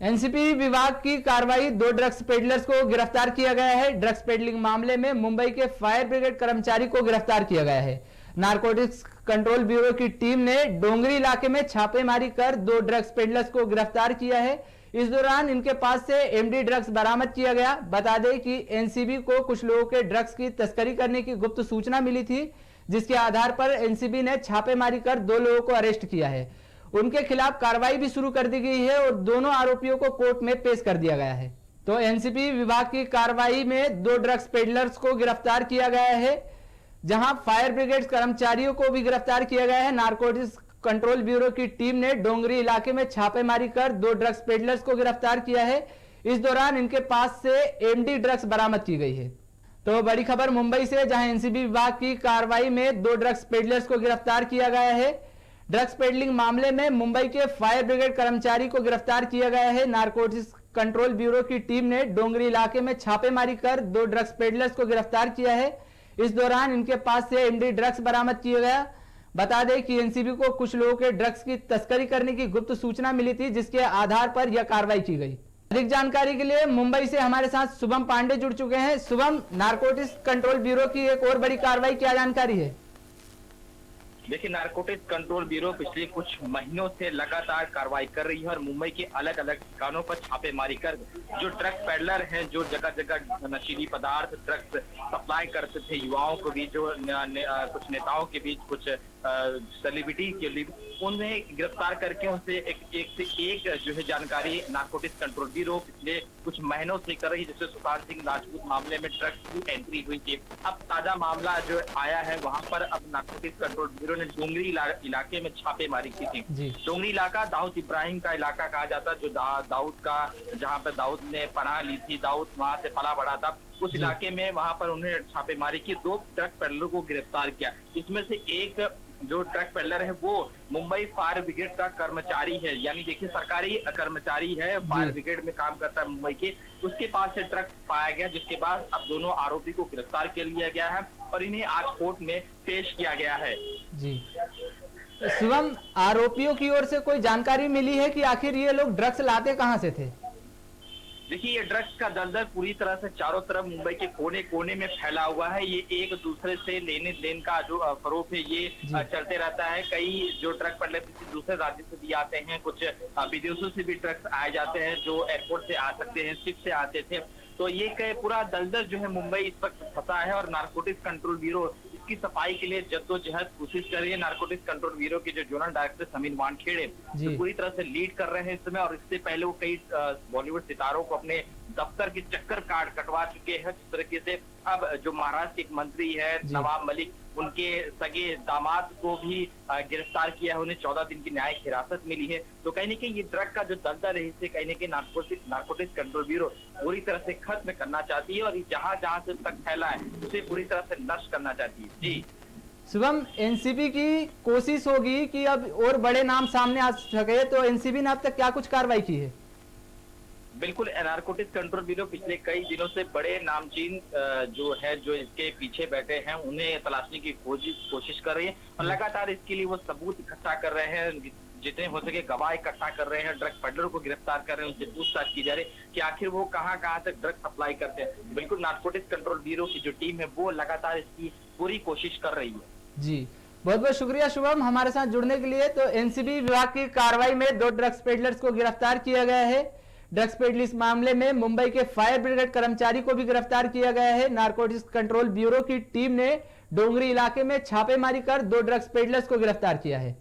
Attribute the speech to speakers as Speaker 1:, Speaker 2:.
Speaker 1: NCB विभाग की कार्रवाई, 2 ड्रग्स पेडलर्स को गिरफ्तार किया गया है। ड्रग्स पेडलिंग मामले में मुंबई के फायर ब्रिगेड कर्मचारी को गिरफ्तार किया गया है। नारकोटिक्स कंट्रोल ब्यूरो की टीम ने डोंगरी इलाके में छापेमारी कर 2 ड्रग्स पेडलर्स को गिरफ्तार किया है। इस दौरान इनके पास से एमडी ड्रग्स बरामद किया गया। बता दें कि एनसीबी को कुछ लोगों के ड्रग्स की तस्करी करने की गुप्त सूचना मिली थी, जिसके आधार पर एनसीबी ने छापेमारी कर 2 लोगों को अरेस्ट किया है। उनके खिलाफ कार्रवाई भी शुरू कर दी गई है और दोनों आरोपियों को कोर्ट में पेश कर दिया गया है। तो एनसीबी विभाग की कार्रवाई में 2 ड्रग्स पेडलर्स को गिरफ्तार किया गया है, जहां फायर ब्रिगेड कर्मचारियों को भी गिरफ्तार किया गया है। नारकोटिक्स कंट्रोल ब्यूरो की टीम ने डोंगरी इलाके में छापेमारी कर 2 ड्रग्स पेडलर्स को गिरफ्तार किया है। इस दौरान इनके पास से एमडी ड्रग्स बरामद की गई है। तो बड़ी खबर मुंबई से, जहां एनसीबी विभाग की कार्रवाई में 2 ड्रग्स पेडलर्स को गिरफ्तार किया गया है। ड्रग्स पेडलिंग मामले में मुंबई के फायर ब्रिगेड कर्मचारी को गिरफ्तार किया गया है। नारकोटिक्स कंट्रोल ब्यूरो की टीम ने डोंगरी इलाके में छापेमारी कर 2 ड्रग्स पेडलर्स को गिरफ्तार किया है। इस दौरान इनके पास से एमडी ड्रग्स बरामद किया गया। बता दें कि एनसीबी को कुछ लोगों के ड्रग्स की तस्करी करने की गुप्त सूचना मिली थी, जिसके आधार पर यह कार्रवाई की गई। अधिक जानकारी के लिए मुंबई से हमारे साथ शुभम पांडे जुड़ चुके हैं। शुभम, नारकोटिक्स कंट्रोल ब्यूरो की एक और बड़ी कार्रवाई, क्या जानकारी है?
Speaker 2: देखिए, नारकोटिक्स कंट्रोल ब्यूरो पिछले कुछ महीनों से लगातार कार्रवाई कर रही है और मुंबई के अलग अलग ठिकानों पर छापेमारी कर जो ड्रग्स पेडलर हैं, जो जगह जगह नशीली पदार्थ ड्रग्स सप्लाई करते थे युवाओं को बीच, जो कुछ नेताओं के बीच, कुछ सेलिब्रिटी के लिए, उन्हें गिरफ्तार करके उनसे एक से एक जो है जानकारी नारकोटिक्स कंट्रोल ब्यूरो पिछले कुछ महीनों से कर रही है। जैसे सुशांत सिंह राजपूत मामले में ड्रग्स की एंट्री हुई थी, अब ताजा मामला जो आया है वहां पर अब नारकोटिक्स कंट्रोल ब्यूरो ने डोंगरी इलाके में छापेमारी की थी। डोंगरी इलाका दाऊद इब्राहिम का इलाका कहा जाता है, जो दाऊद का, जहाँ पर दाऊद ने पनाह ली थी, दाऊद वहां से पला बढ़ा था, उस इलाके में वहां पर उन्होंने छापेमारी की। 2 ड्रग्स पेडलर को गिरफ्तार किया। इसमें से एक जो ड्रग पेडलर है वो मुंबई फायर ब्रिगेड का कर्मचारी है, यानी देखिए सरकारी कर्मचारी है, फायर ब्रिगेड में काम करता है मुंबई के। उसके पास से ड्रग्स पाया गया, जिसके बाद अब दोनों आरोपी को गिरफ्तार कर लिया गया है और इन्हें आज कोर्ट में पेश किया गया है।
Speaker 1: जी शिवम, आरोपियों की ओर से कोई जानकारी मिली है कि आखिर ये लोग ड्रग्स लाते कहां से थे?
Speaker 2: देखिए, ये ड्रग्स का दलदल पूरी तरह से चारों तरफ मुंबई के कोने कोने में फैला हुआ है। ये एक दूसरे से लेने देन का जो फरोख है ये चलते रहता है। कई जो ड्रग पेडलर किसी दूसरे राज्य से भी आते हैं, कुछ विदेशों से भी ड्रग्स आए जाते हैं, जो एयरपोर्ट से आ सकते हैं, शिप से आते थे। तो ये पूरा दलदल जो है मुंबई इस वक्त फंसा है और नारकोटिक्स कंट्रोल ब्यूरो इसकी सफाई के लिए जद्दोजहद कोशिश कर रही है। नारकोटिक्स कंट्रोल ब्यूरो के जो जोनल डायरेक्टर समीर वानखेड़े जो पूरी तरह से लीड कर रहे हैं इस समय, और इससे पहले वो कई बॉलीवुड सितारों को अपने दफ्तर के चक्कर कटवा चुके हैं। जिस तरीके से अब जो महाराष्ट्र के एक मंत्री है नवाब मलिक, उनके सगे दामाद को भी गिरफ्तार किया है, उन्हें 14 दिन की न्यायिक हिरासत मिली है। तो कहीं न कहीं ये ड्रग का जो दलदल है, इससे कहीं न कहीं नारकोटिक्स कंट्रोल ब्यूरो पूरी तरह से खत्म करना चाहती है और जहां जहां से तक फैला है उसे पूरी तरह से नष्ट करना चाहती है। जी
Speaker 1: शुभम, एनसीबी की कोशिश होगी कि अब और बड़े नाम सामने आ सके, तो एनसीबी ने अब तक क्या कुछ कार्रवाई की है?
Speaker 2: बिल्कुल, नारकोटिक्स कंट्रोल ब्यूरो पिछले कई दिनों से बड़े नामचीन जो इसके पीछे बैठे हैं उन्हें तलाशने की कोशिश कर रही है और लगातार इसके लिए वो सबूत इकट्ठा कर रहे हैं, जितने हो सके गवाह इकट्ठा कर रहे हैं, ड्रग पेडलर को गिरफ्तार कर रहे हैं, उनसे पूछताछ की जा रही है कि आखिर वो कहां तक ड्रग सप्लाई करते हैं। बिल्कुल, नारकोटिक्स कंट्रोल ब्यूरो की जो टीम है वो लगातार इसकी पूरी कोशिश कर रही है।
Speaker 1: जी, बहुत बहुत शुक्रिया शुभम हमारे साथ जुड़ने के लिए। तो एनसीबी विभाग की कार्रवाई में 2 ड्रग्स पेडलर्स को गिरफ्तार किया गया है। ड्रग्स पेडलिंग मामले में मुंबई के फायर ब्रिगेड कर्मचारी को भी गिरफ्तार किया गया है। नारकोटिक्स कंट्रोल ब्यूरो की टीम ने डोंगरी इलाके में छापेमारी कर 2 ड्रग्स पेडलर्स को गिरफ्तार किया है।